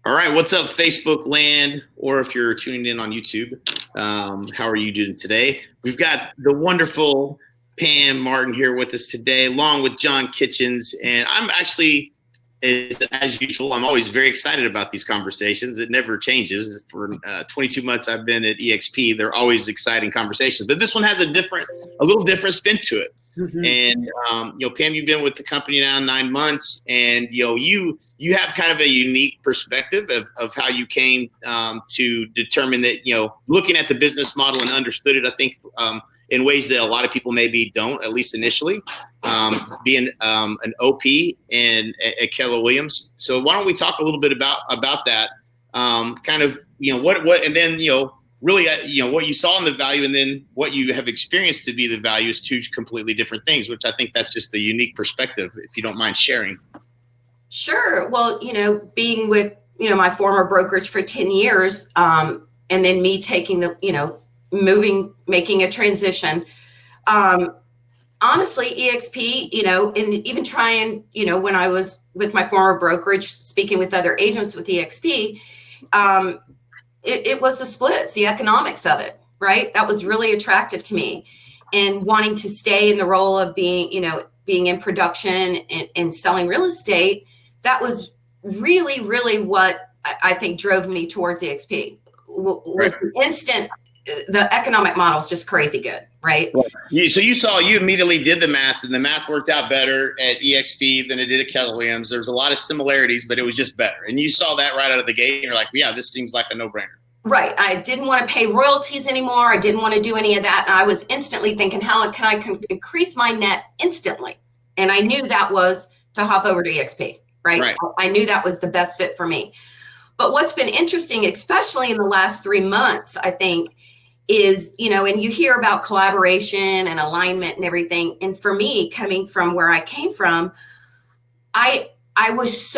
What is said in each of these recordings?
All right, what's up, Facebook land, or if you're tuning in on YouTube, how are you doing today? We've got the wonderful Pam Martin here with us today, along with John Kitchens, and I'm actually, as usual, I'm always very excited about these conversations. It never changes. For 22 months I've been at eXp, they're always exciting conversations, but this one has a little different spin to it. Mm-hmm. And Pam, you've been with the company now 9 months, and you have kind of a unique perspective of how you came to determine that, looking at the business model and understood it, I think, in ways that a lot of people maybe don't, at least initially, being an OP at Keller Williams. So why don't we talk a little bit about that, kind of, what, and then, really, what you saw in the value and then what you have experienced to be the value is two completely different things, which I think that's just the unique perspective, if you don't mind sharing. Sure. Well, being with, my former brokerage for 10 years, and then me taking making a transition. Honestly, eXp, and even trying, when I was with my former brokerage, speaking with other agents with eXp, it was the splits, the economics of it, right? That was really attractive to me, and wanting to stay in the role of being in production and selling real estate. That was really, really what I think drove me towards eXp. Was the instant, the economic model is just crazy good, right? So you immediately did the math, and the math worked out better at eXp than it did at Keller Williams. There's a lot of similarities, but it was just better. And you saw that right out of the gate, and you're like, yeah, this seems like a no-brainer. Right. I didn't want to pay royalties anymore. I didn't want to do any of that. And I was instantly thinking, how can I increase my net instantly? And I knew that was to hop over to eXp. Right. I knew that was the best fit for me. But what's been interesting, especially in the last 3 months, I think, is, and you hear about collaboration and alignment and everything. And for me, coming from where I came from, I was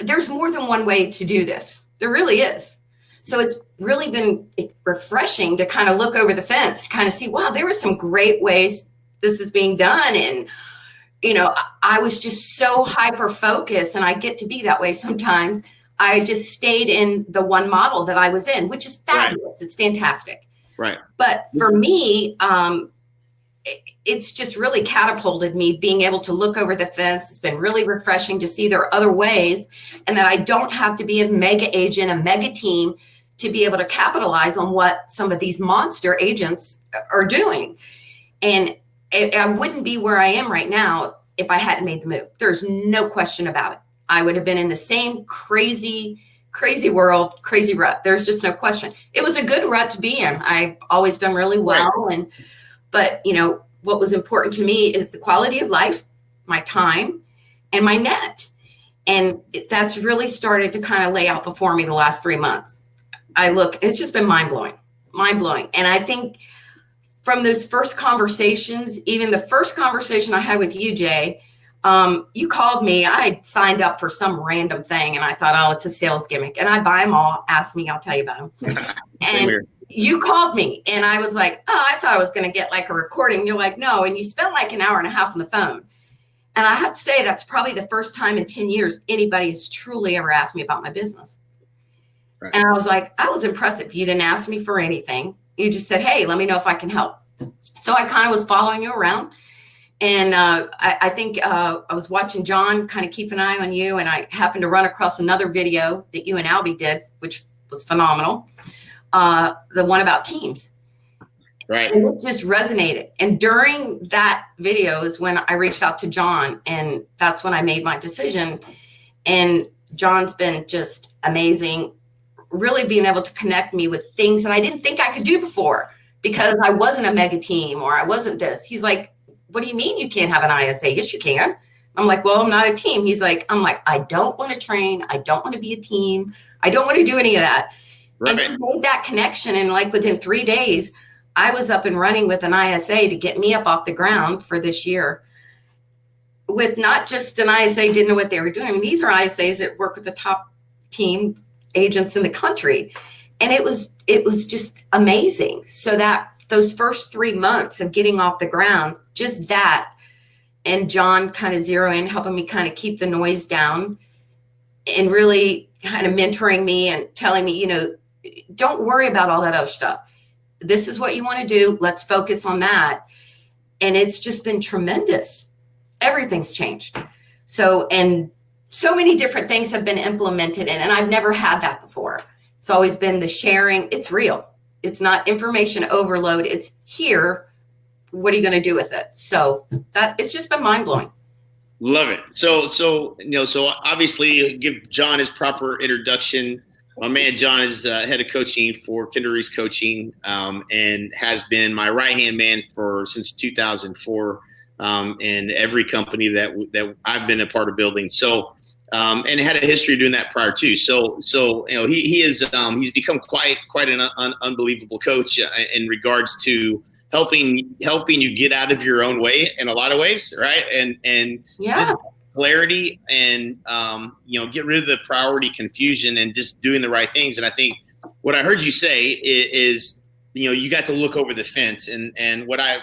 there's more than one way to do this. There really is. So it's really been refreshing to kind of look over the fence, kind of see, wow, there were some great ways this is being done. And I was just so hyper focused, and I get to be that way sometimes. I just stayed in the one model that I was in, which is fabulous. Right. It's fantastic. Right. But for me, it's just really catapulted me being able to look over the fence. It's been really refreshing to see there are other ways, and that I don't have to be a mega agent, a mega team to be able to capitalize on what some of these monster agents are doing. And I wouldn't be where I am right now if I hadn't made the move. There's no question about it. I would have been in the same crazy, crazy world, crazy rut. There's just no question. It was a good rut to be in. I've always done really well. Right. But what was important to me is the quality of life, my time, and my net. And that's really started to kind of lay out before me the last 3 months. It's just been mind blowing. And I think from those first conversations, even the first conversation I had with you, Jay, you called me. I signed up for some random thing, and I thought, oh, it's a sales gimmick. And I buy them all. Ask me, I'll tell you about them. And you called me, and I was like, oh, I thought I was going to get like a recording. You're like, no. And you spent like an hour and a half on the phone. And I have to say, that's probably the first time in 10 years anybody has truly ever asked me about my business. Right. And I was like, I was impressive. You didn't ask me for anything. You just said, hey, let me know if I can help. So I kind of was following you around. And I think I was watching John kind of keep an eye on you. And I happened to run across another video that you and Albie did, which was phenomenal. The one about teams. Right. And it just resonated. And during that video is when I reached out to John. And that's when I made my decision. And John's been just amazing, really being able to connect me with things that I didn't think I could do before, because I wasn't a mega team or I wasn't this. He's like, what do you mean you can't have an ISA? Yes, you can. I'm like, well, I'm not a team. I'm like, I don't want to train. I don't want to be a team. I don't want to do any of that. Right. And he made that connection. And like within 3 days, I was up and running with an ISA to get me up off the ground for this year. With not just an ISA, didn't know what they were doing. I mean, these are ISAs that work with the top team agents in the country. And it was just amazing. So that those first 3 months of getting off the ground, just that, and John kind of zeroing in, helping me kind of keep the noise down and really kind of mentoring me and telling me, don't worry about all that other stuff. This is what you want to do. Let's focus on that. And it's just been tremendous. Everything's changed. So many different things have been implemented and I've never had that before. It's always been the sharing. It's real. It's not information overload. It's here. What are you going to do with it? So that it's just been mind blowing. Love it. So obviously give John his proper introduction. My man John is head of coaching for Reese Coaching, and has been my right-hand man since 2004, in every company that I've been a part of building. So, and had a history of doing that prior too. So he is he's become quite an unbelievable coach in regards to helping you get out of your own way in a lot of ways, right? And just clarity and get rid of the priority confusion and just doing the right things. And I think what I heard you say is you got to look over the fence, and what I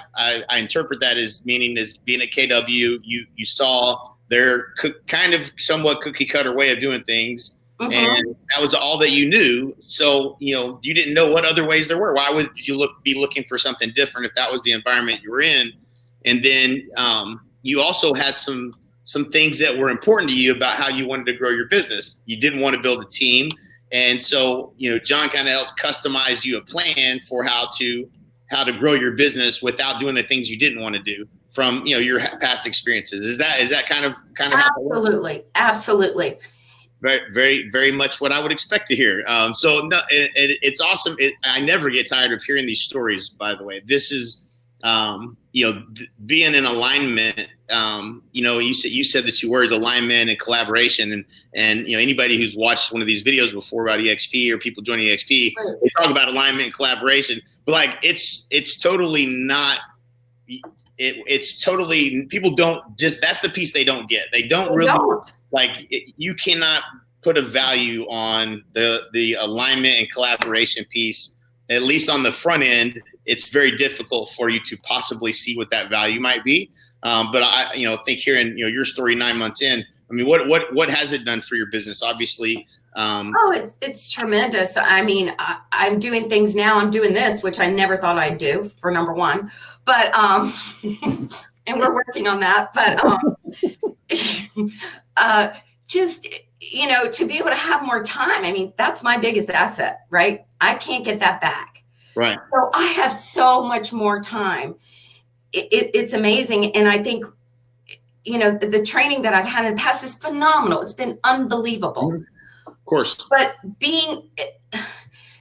interpret that as meaning is being at KW, you saw their kind of somewhat cookie cutter way of doing things. Mm-hmm. And that was all that you knew. So, you didn't know what other ways there were. Why would you be looking for something different if that was the environment you were in? And then you also had some things that were important to you about how you wanted to grow your business. You didn't want to build a team. And so, John kind of helped customize you a plan for how to grow your business without doing the things you didn't want to do from, your past experiences. Is that kind of absolutely, absolutely. Very, very, very much what I would expect to hear. So no, it's awesome. I never get tired of hearing these stories, by the way. This is, being in alignment. You said the two words, alignment and collaboration. And anybody who's watched one of these videos before about eXp or people joining eXp, right, they talk about alignment and collaboration. But like, it's totally not. It's totally, people don't that's the piece they don't get. They don't you cannot put a value on the alignment and collaboration piece, at least on the front end. It's very difficult for you to possibly see what that value might be. But I think hearing, your story 9 months in, I mean, what has it done for your business? Obviously. It's tremendous. I mean, I'm doing things now. I'm doing this, which I never thought I'd do, for number one, but, and we're working on that, but, just, to be able to have more time. I mean, that's my biggest asset, right? I can't get that back. Right. So I have so much more time. It's amazing. And I think, the training that I've had in the past is phenomenal. It's been unbelievable. Of course. But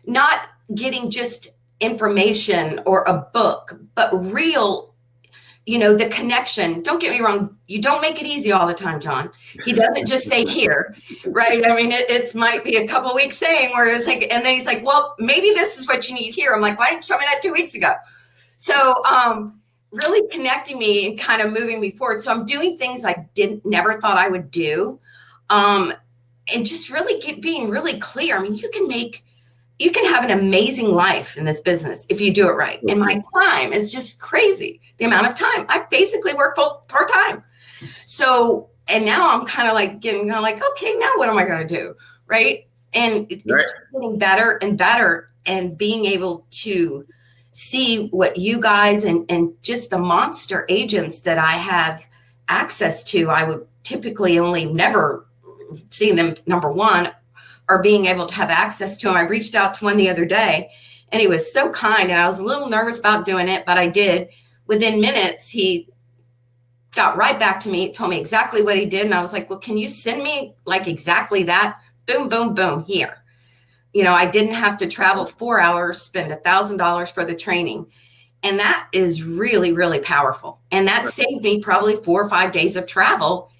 not getting just information or a book, but real, the connection. Don't get me wrong. You don't make it easy all the time, John. He doesn't just say here, right? I mean, it might be a couple week thing where it's like, and then he's like, well, maybe this is what you need here. I'm like, why didn't you tell me that 2 weeks ago? So, really connecting me and kind of moving me forward. So I'm doing things I never thought I would do. And just really being really clear. I mean, you can have an amazing life in this business if you do it right. And my time is just crazy. The amount of time I basically work part-time. So, and now I'm kind of like getting okay, now what am I going to do? Right. And it's getting better and better, and being able to see what you guys and just the monster agents that I have access to. I would typically only never seeing them, number one, or being able to have access to them. I reached out to one the other day, and he was so kind, and I was a little nervous about doing it, but I did. Within minutes, he got right back to me, told me exactly what he did. And I was like, well, can you send me like exactly that? Boom, boom, boom, here. I didn't have to travel 4 hours, spend $1,000 for the training. And that is really, really powerful. And that saved me probably 4 or 5 days of travel,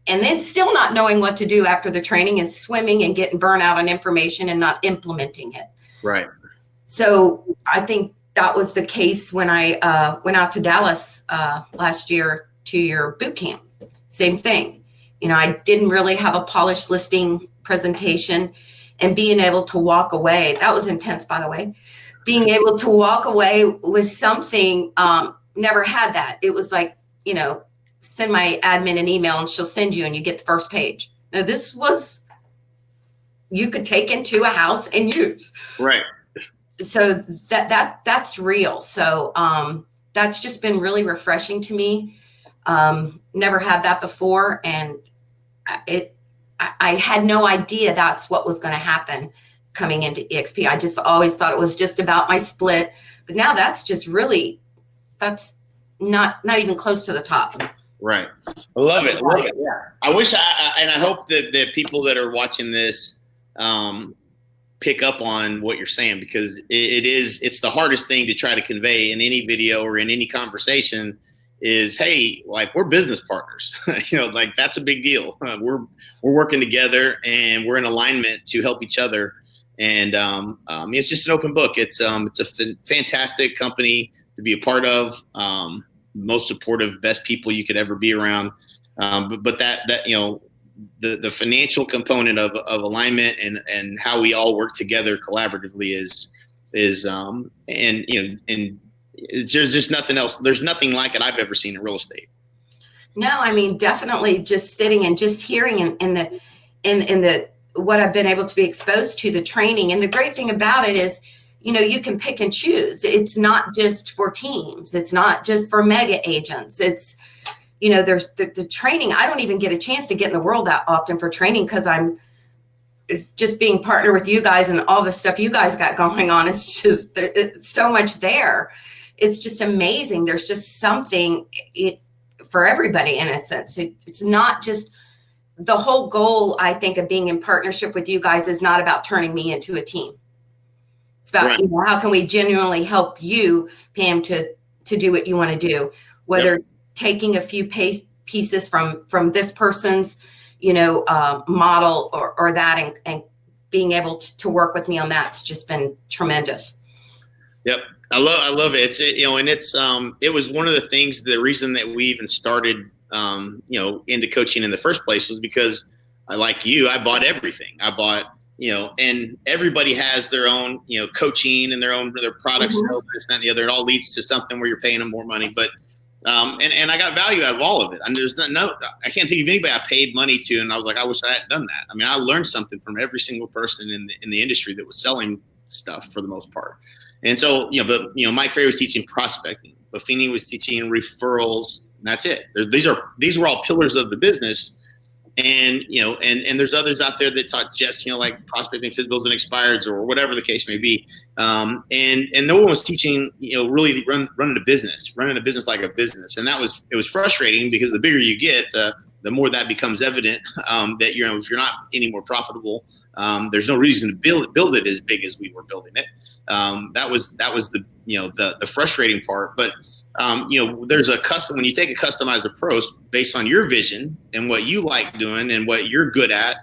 and then still not knowing what to do after the training, and swimming and getting burnt out on information and not implementing it. Right. So I think that was the case when I went out to Dallas last year to your boot camp. Same thing. I didn't really have a polished listing presentation, and being able to walk away, that was intense, by the way. Being able to walk away with something, never had that. It was like, send my admin an email and she'll send you, and you get the first page. Now, this was you could take into a house and use. Right. So that's real. So that's just been really refreshing to me. Never had that before, and I had no idea that's what was going to happen coming into eXp. I just always thought it was just about my split, but now that's just really, that's not even close to the top. Right. I love it. Love it. Yeah. I wish and I hope that the people that are watching this pick up on what you're saying, because it's the hardest thing to try to convey in any video or in any conversation is, hey, like, we're business partners. Like, that's a big deal. We're working together and we're in alignment to help each other. And it's just an open book. It's a fantastic company to be a part of. Most supportive, best people you could ever be around. But that the financial component of alignment and how we all work together collaboratively is and there's just nothing else. There's nothing like it I've ever seen in real estate. No, I mean, definitely just sitting and just hearing in the what I've been able to be exposed to, the training. And the great thing about it is, you can pick and choose. It's not just for teams. It's not just for mega agents. It's, there's the training. I don't even get a chance to get in the world that often for training, because I'm just being partnered with you guys and all the stuff you guys got going on. It's just, it's so much there. It's just amazing. There's just something for everybody in a sense. It's not just the whole goal, I think, of being in partnership with you guys is not about turning me into a team. It's about, right. How can we genuinely help you, Pam, to do what you want to do, whether taking a few pieces from this person's, model or that, and being able to work with me on that's just been tremendous. Yep. I love it. It's, and it was one of the things, the reason that we even started, into coaching in the first place was because I bought everything. I bought, and everybody has their own, coaching and their products, Mm-hmm. this, that, and the other. It all leads to something where you're paying them more money, but, and I got value out of all of it. I mean, I can't think of anybody I paid money to, and I was like, I wish I had done that. I mean, I learned something from every single person in the industry that was selling stuff for the most part. And so, Mike Ferry was teaching prospecting, Buffini was teaching referrals, and that's it. These were all pillars of the business. And, and there's others out there that taught just, like prospecting, physicals, and expireds, or whatever the case may be. And no one was teaching, really running a business like a business. And it was frustrating, because the bigger you get, the more that becomes evident, that, if you're not any more profitable, there's no reason to build it as big as we were building it. That was the frustrating part. But there's when you take a customized approach based on your vision and what you like doing and what you're good at,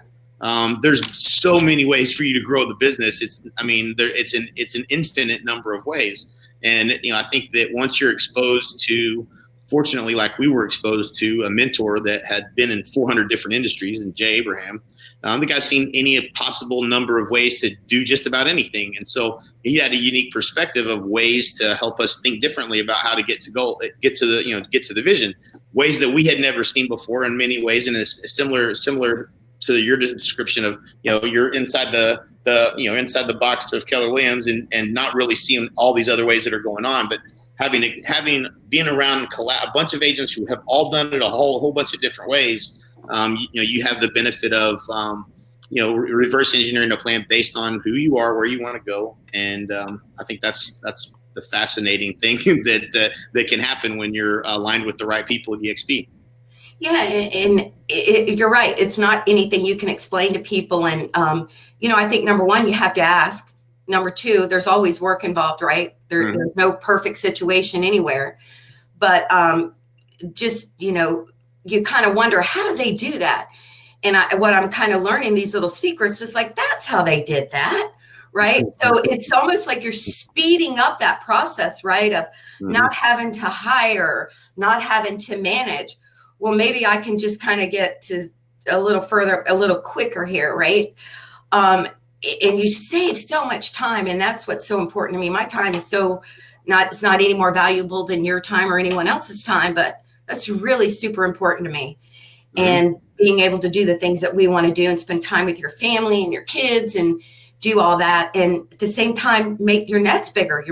there's so many ways for you to grow the business. It's an infinite number of ways. And, I think that once you're exposed to, fortunately, like we were exposed to a mentor that had been in 400 different industries, and Jay Abraham, the guy's seen any possible number of ways to do just about anything. And so he had a unique perspective of ways to help us think differently about how to get to the vision, ways that we had never seen before in many ways. And it's similar to your description of, you're inside inside the box of Keller Williams and not really seeing all these other ways that are going on, but being around a bunch of agents who have all done it a whole bunch of different ways. You have the benefit of, reverse engineering a plan based on who you are, where you want to go. And I think that's the fascinating thing that can happen when you're aligned with the right people at eXp. Yeah. And you're right. It's not anything you can explain to people. And, I think number one, you have to ask. Number two, there's always work involved, right? There's no perfect situation anywhere. But just, you kind of wonder, how do they do that? And what I'm kind of learning, these little secrets, is like, that's how they did that, right? So it's almost like you're speeding up that process, right? Of not having to hire, not having to manage. Well, maybe I can just kind of get to a little further, a little quicker here, right? And you save so much time. And that's what's so important to me. My time is it's not any more valuable than your time or anyone else's time, but that's really super important to me. And being able to do the things that we want to do and spend time with your family and your kids and do all that. And at the same time, make your nets bigger.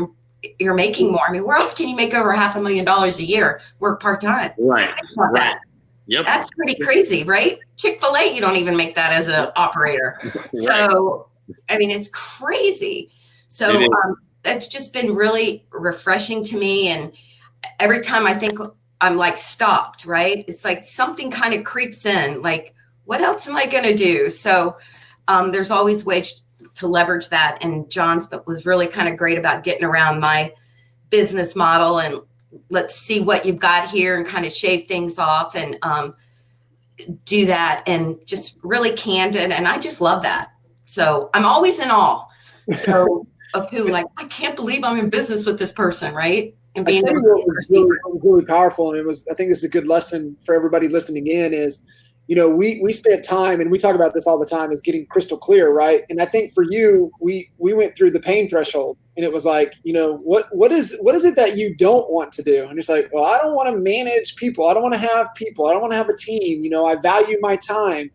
You're making more. I mean, where else can you make over $500,000 a year? Work part-time. Right. Right. That. Yep. That's pretty crazy, right? Chick-fil-A, you don't even make that as an operator. Right. So, I mean, it's crazy. So that's just been really refreshing to me. And every time I think I'm like stopped, right? It's like something kind of creeps in, like, what else am I going to do? So there's always ways to leverage that. And John's was really kind of great about getting around my business model and let's see what you've got here and kind of shave things off and do that, and just really candid. And I just love that. So I'm always in awe. So of who, like, I can't believe I'm in business with this person, right? And being able to was really powerful. And I think this is a good lesson for everybody listening in is, you know, we spent time, and we talk about this all the time, is getting crystal clear, right? And I think for you, we went through the pain threshold, and it was like, you know, what is it that you don't want to do? And it's like, well, I don't want to manage people. I don't want to have people. I don't want to have a team. You know, I value my time.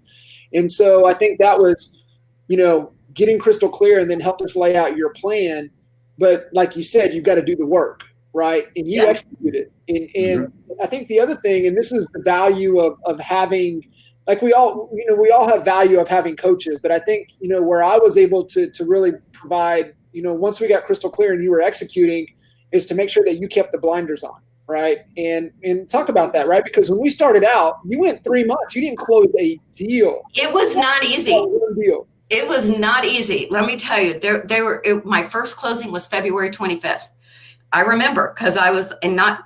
And so I think that was, you know, getting crystal clear, and then helped us lay out your plan. But like you said, you've got to do the work, right? And you execute it. And I think the other thing, and this is the value of having, like, we all have value of having coaches, but I think, you know, where I was able to really provide, you know, once we got crystal clear and you were executing, is to make sure that you kept the blinders on, right? And talk about that, right? Because when we started out, you went 3 months, you didn't close a deal. It was not easy. It was not easy. Let me tell you, my first closing was February 25th. I remember, because I was, and not,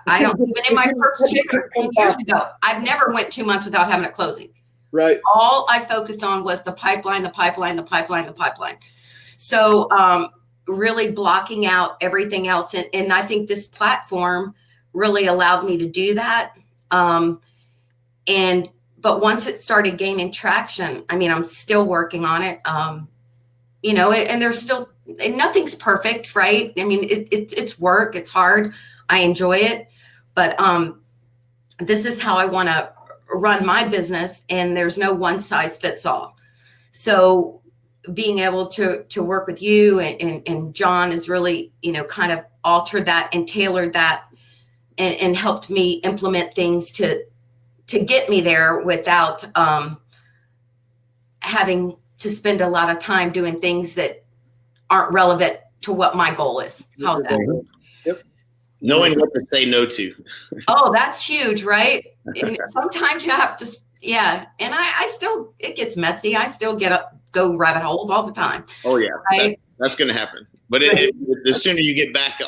I don't, even in my first year, 10 years ago, I've never went 2 months without having a closing. Right. All I focused on was the pipeline. So really blocking out everything else. And I think this platform really allowed me to do that. But once it started gaining traction, I mean, I'm still working on it. You know, and there's still, and nothing's perfect, right? I mean, it's work, it's hard. I enjoy it, but this is how I want to run my business, and there's no one size fits all. So being able to work with you and John has really, you know, kind of altered that and tailored that and helped me implement things to get me there without having to spend a lot of time doing things that aren't relevant to what my goal is. How's that? Yep. Knowing what to say no to. Oh, that's huge, right? And sometimes you have to, and I still, it gets messy. I still go rabbit holes all the time. Oh yeah, right? that's going to happen. But the sooner you get back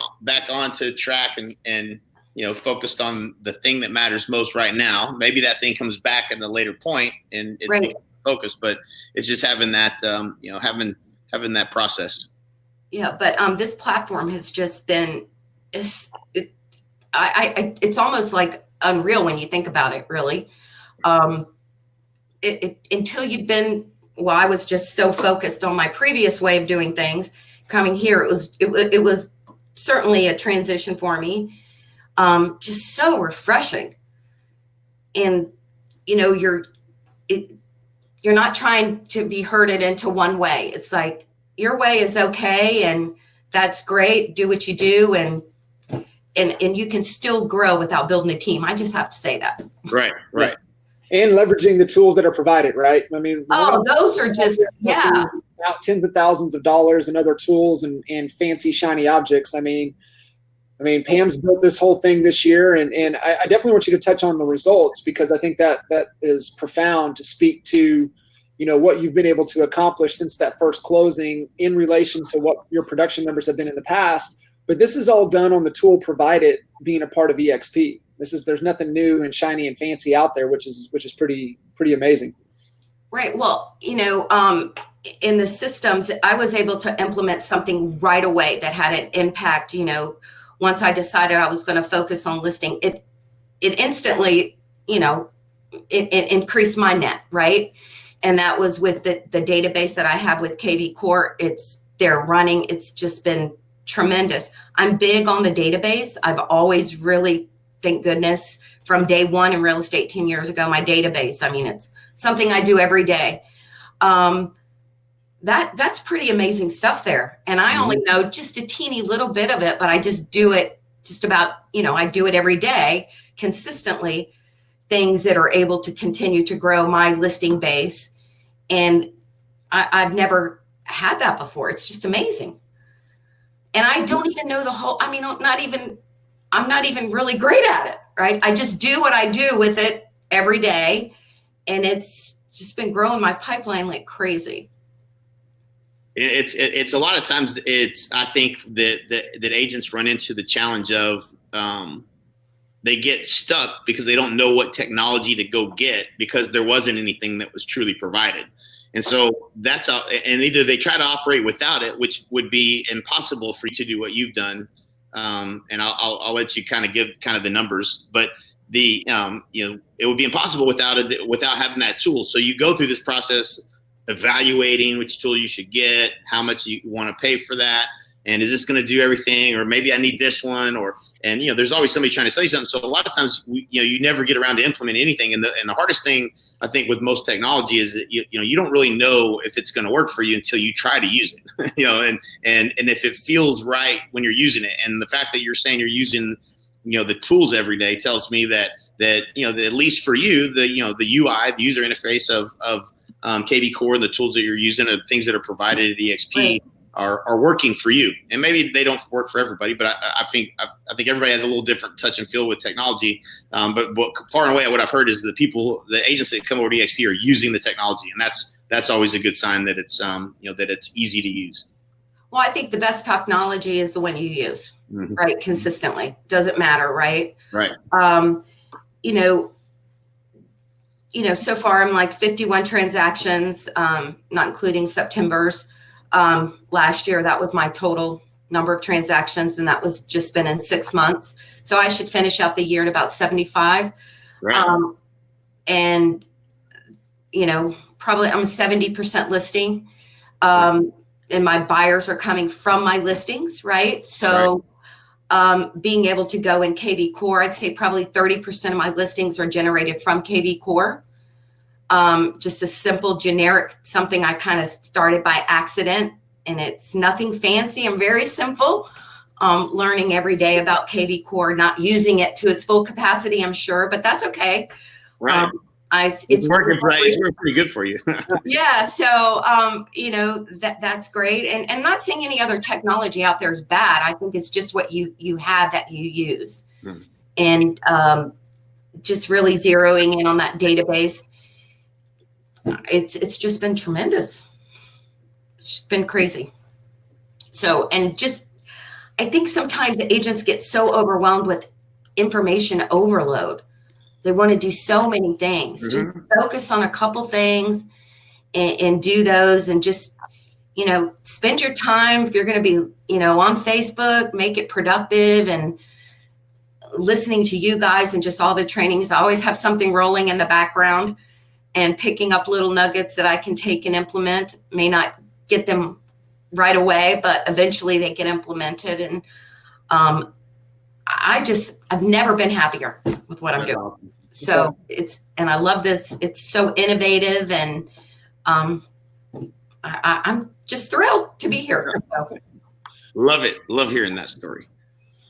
onto track and you know, focused on the thing that matters most right now, maybe that thing comes back at a later point and it's right. Focused, but it's just having that, you know, having that process. Yeah. But this platform has just been, it's almost like unreal when you think about it, really. Until you've been, well, I was just so focused on my previous way of doing things. Coming here, it was certainly a transition for me. Just so refreshing. And, you know, you're not trying to be herded into one way. It's like, your way is okay, and that's great. Do what you do, and you can still grow without building a team. I just have to say that. Right. And leveraging the tools that are provided, right? I mean, those are just, out tens of thousands of dollars and other tools and fancy shiny objects. I mean, Pam's built this whole thing this year, and I definitely want you to touch on the results, because I think that is profound to speak to, you know, what you've been able to accomplish since that first closing in relation to what your production numbers have been in the past. But this is all done on the tool provided, being a part of eXp. There's nothing new and shiny and fancy out there, which is pretty amazing. Right. Well, you know, in the systems, I was able to implement something right away that had an impact. You know, once I decided I was going to focus on listing, it instantly, you know, it increased my net, right? And that was with the database that I have with KV Core. They're running. It's just been tremendous. I'm big on the database. I've always really, thank goodness, from day one in real estate 10 years ago, my database. I mean, it's something I do every day. That's pretty amazing stuff there. And I only know just a teeny little bit of it, but I just do it just about, I do it every day consistently, things that are able to continue to grow my listing base. And I've never had that before. It's just amazing. And I don't even know I'm not even really great at it, right? I just do what I do with it every day. And it's just been growing my pipeline like crazy. It's a lot of times I think that agents run into the challenge of they get stuck because they don't know what technology to go get because there wasn't anything that was truly provided. And so and either they try to operate without it, which would be impossible for you to do what you've done. And I'll let you kind of give kind of the numbers, but it would be impossible without having that tool. So you go through this process evaluating which tool you should get, how much you want to pay for that, and is this going to do everything, or maybe I need this one, and there's always somebody trying to sell you something. So a lot of times you never get around to implement anything, and the hardest thing I think with most technology is that you don't really know if it's going to work for you until you try to use it. And if it feels right when you're using it, and the fact that you're saying you're using the tools every day tells me that at least for you the UI, the user interface of KV Core, the tools that you're using, are things that are provided at eXp are working for you. And maybe they don't work for everybody, but I think everybody has a little different touch and feel with technology. But far and away, what I've heard is the agents that come over to eXp are using the technology, and that's always a good sign that it's that it's easy to use. Well, I think the best technology is the one you use, right? Consistently. Doesn't matter, right? Right. So far I'm like 51 transactions, not including September's. Last year, that was my total number of transactions, and that was just been in 6 months. So I should finish out the year at about 75. Right. And, probably I'm 70% listing. And my buyers are coming from my listings, right? So being able to go in KV Core, I'd say probably 30% of my listings are generated from KV Core. Just a simple generic, something I kind of started by accident, and it's nothing fancy. I'm very simple, learning every day about KV Core, not using it to its full capacity, I'm sure, but that's okay. Right. It's working pretty good for you. Yeah. So, that's great. And I'm not saying any other technology out there is bad. I think it's just what you have that you use. And just really zeroing in on that database. It's just been tremendous. It's been crazy. So, and just, I think sometimes the agents get so overwhelmed with information overload. They want to do so many things. Just focus on a couple things and do those, and just, spend your time. If you're going to be, on Facebook, make it productive, and listening to you guys and just all the trainings. I always have something rolling in the background and picking up little nuggets that I can take and implement. May not get them right away, but eventually they get implemented. And I've never been happier with what I'm doing. So and I love this. It's so innovative, and I'm just thrilled to be here. So. Love it. Love hearing that story.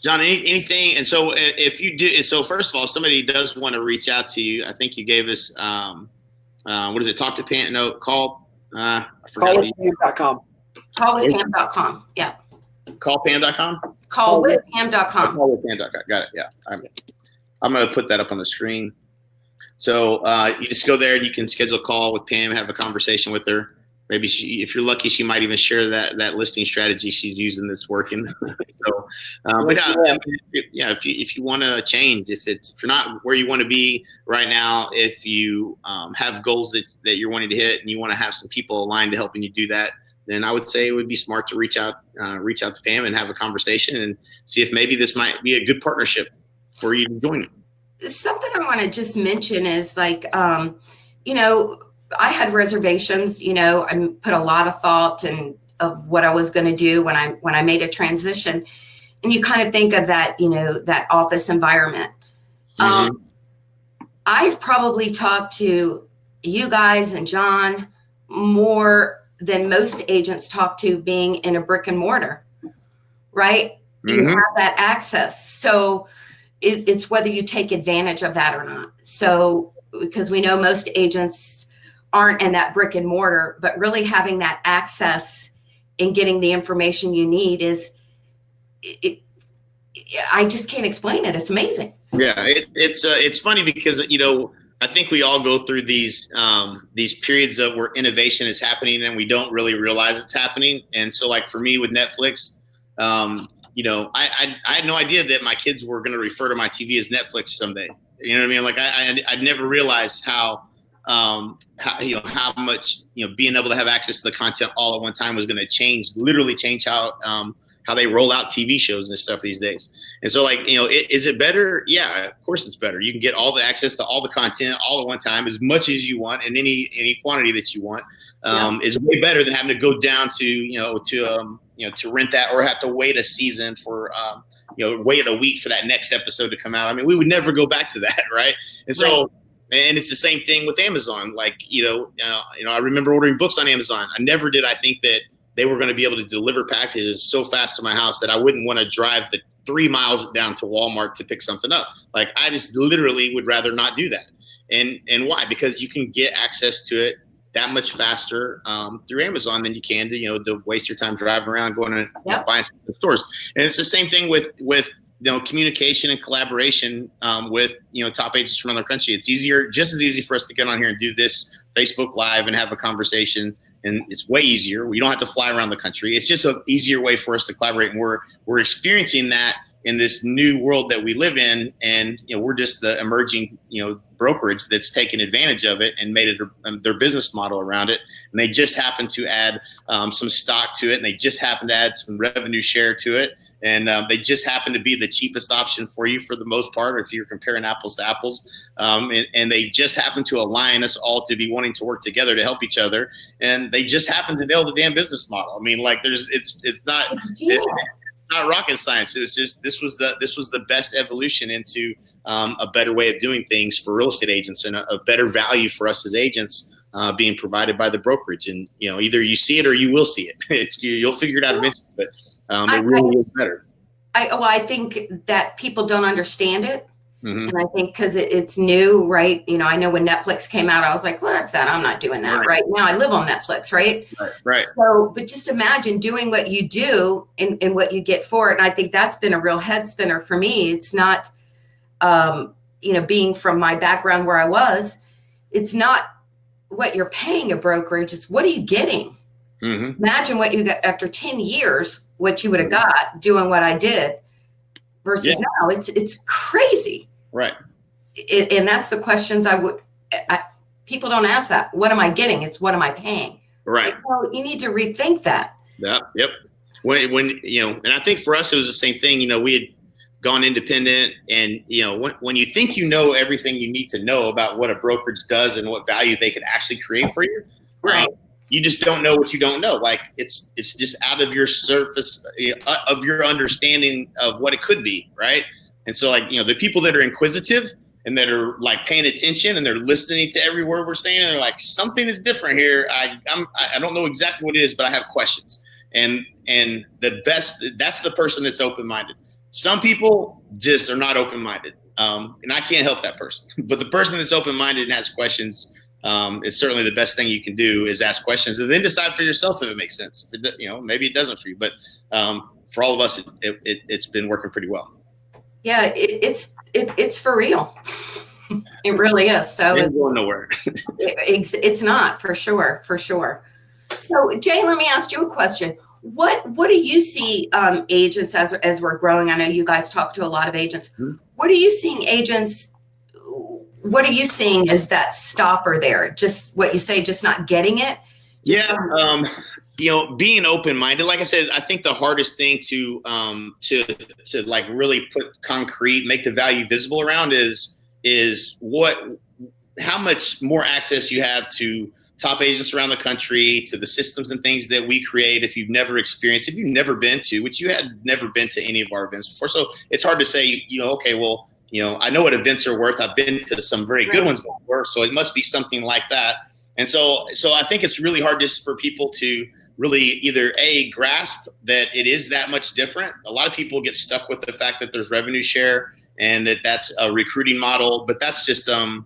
John, anything? And so if you do, so first of all, if somebody does want to reach out to you, I think you gave us, what is it? Talk to Pam? No, call. I forgot. Callwithpam.com. Callwithpam.com. Yeah. Callpam.com? Callwithpam.com. Callwithpam.com. Got it. Yeah. I'm going to put that up on the screen. So you just go there and you can schedule a call with Pam, have a conversation with her. Maybe if you're lucky, she might even share that listing strategy she's using that's working. So, if you want to change, if you're not where you want to be right now, if you have goals that you're wanting to hit and you want to have some people aligned to helping you do that, then I would say it would be smart to reach out to Pam and have a conversation and see if maybe this might be a good partnership for you to join. Something I want to just mention is I had reservations, I put a lot of thought of what I was going to do when I made a transition, and you kind of think of that, that office environment. I've probably talked to you guys and John more than most agents talk to being in a brick and mortar, right? You have that access. So it's whether you take advantage of that or not. So, because we know most agents aren't in that brick and mortar, but really having that access and getting the information you need I just can't explain it. It's amazing. Yeah, it's funny because I think we all go through these periods of where innovation is happening and we don't really realize it's happening. And so, like for me with Netflix, I had no idea that my kids were going to refer to my TV as Netflix someday. You know what I mean? Like I'd never realized how much being able to have access to the content all at one time was going to literally change how they roll out TV shows and stuff these days. And so, like, is it better? Yeah, of course it's better. You can get all the access to all the content all at one time, as much as you want, in any quantity that you want. Is way better than having to go down to rent that, or have to wait a season for wait a week for that next episode to come out. I mean, we would never go back to that, right? And so, and it's the same thing with Amazon. Like, I remember ordering books on Amazon. I think that they were going to be able to deliver packages so fast to my house that I wouldn't want to drive the 3 miles down to Walmart to pick something up. Like, I just literally would rather not do that. And why? Because you can get access to it that much faster through Amazon than you can to waste your time driving around going and buying stuff in stores. And it's the same thing with communication and collaboration with top agents from another country. It's just as easy for us to get on here and do this Facebook Live and have a conversation. And it's way easier. We don't have to fly around the country. It's just an easier way for us to collaborate. And we're experiencing that in this new world that we live in. And we're just the emerging brokerage that's taken advantage of it and made it their business model around it. And they just happen to add some stock to it, and they just happen to add some revenue share to it. And they just happen to be the cheapest option for you for the most part, if you're comparing apples to apples. And they just happen to align us all to be wanting to work together to help each other. And they just happen to nail the damn business model. I mean, like it's not rocket science. It was just this was the best evolution into a better way of doing things for real estate agents, and a better value for us as agents being provided by the brokerage. And either you see it or you will see it. You'll figure it out eventually, but it really is better. I think that people don't understand it. And I think because it's new, right? I know when Netflix came out, I was like, well, that's that. I'm not doing that right now. I live on Netflix, right? Right. So, but just imagine doing what you do and what you get for it. And I think that's been a real head spinner for me. It's not, being from my background where I was, it's not what you're paying a brokerage. It's what are you getting? Imagine what you got after 10 years, what you would have got doing what I did versus now. It's crazy. Right. And that's the questions people don't ask that. What am I getting? It's what am I paying? Right. So you need to rethink that. Yeah. Yep. When and I think for us, it was the same thing. We had gone independent, and when you think everything you need to know about what a brokerage does and what value they could actually create for you, right? You just don't know what you don't know. Like it's just out of your surface of your understanding of what it could be, right? And so, like, the people that are inquisitive and that are like paying attention and they're listening to every word we're saying, and they're like, something is different here. I don't know exactly what it is, but I have questions. And that's the person that's open-minded. Some people just are not open-minded, and I can't help that person. But the person that's open-minded and has questions, it's certainly the best thing you can do is ask questions and then decide for yourself if it makes sense. If it, maybe it doesn't for you, but for all of us, it's been working pretty well. Yeah, it's for real. It really is. So it's going nowhere. It's not, for sure. So Jay, let me ask you a question. What do you see agents as we're growing? I know you guys talk to a lot of agents. What are you seeing agents? What are you seeing as that stopper there? Just what you say, just not getting it? Being open-minded. Like I said, I think the hardest thing to like really put concrete, make the value visible around is how much more access you have to top agents around the country, to the systems and things that we create. If you've never experienced, if you've never been to, which you had never been to any of our events before. So it's hard to say, okay, well, I know what events are worth. I've been to some very good ones before, so it must be something like that. And so I think it's really hard just for people to really either grasp that it is that much different. A lot of people get stuck with the fact that there's revenue share and that's a recruiting model, but that's just a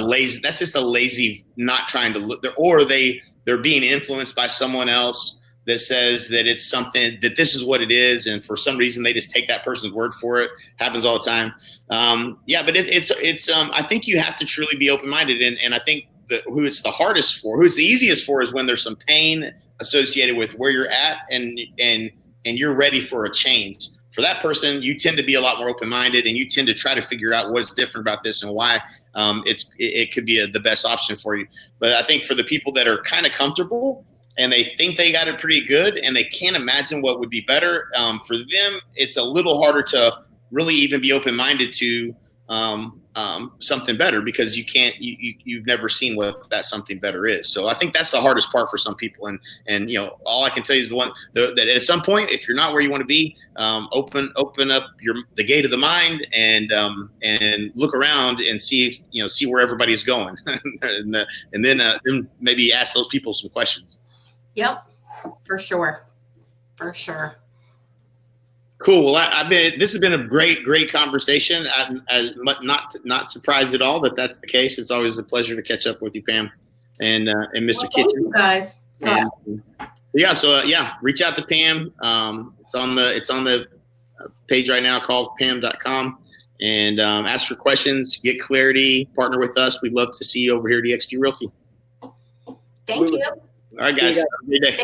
lazy not trying to look there, or they're being influenced by someone else that says that it's something, that this is what it is, and for some reason they just take that person's word for it. Happens all the time. But it's I think you have to truly be open-minded, and I think who it's the hardest for, who it's the easiest for, is when there's some pain associated with where you're at and you're ready for a change. For that person, you tend to be a lot more open-minded, and you tend to try to figure out what's different about this and why it could be the best option for you. But I think for the people that are kind of comfortable and they think they got it pretty good and they can't imagine what would be better, for them, it's a little harder to really even be open-minded to something better, because you've never seen what that something better is. So I think that's the hardest part for some people. And all I can tell you is that at some point, if you're not where you want to be, open up the gate of the mind and look around and see where everybody's going, and then maybe ask those people some questions. Yep, for sure. Cool. Well, this has been a great conversation. I'm not surprised at all that that's the case. It's always a pleasure to catch up with you, Pam, and Mr. Kitchen. Thank you guys. Reach out to Pam. It's on the page right now, called pam.com, and ask for questions, get clarity, partner with us. We'd love to see you over here at eXp Realty. Thank you. All right, guys. Have a good day.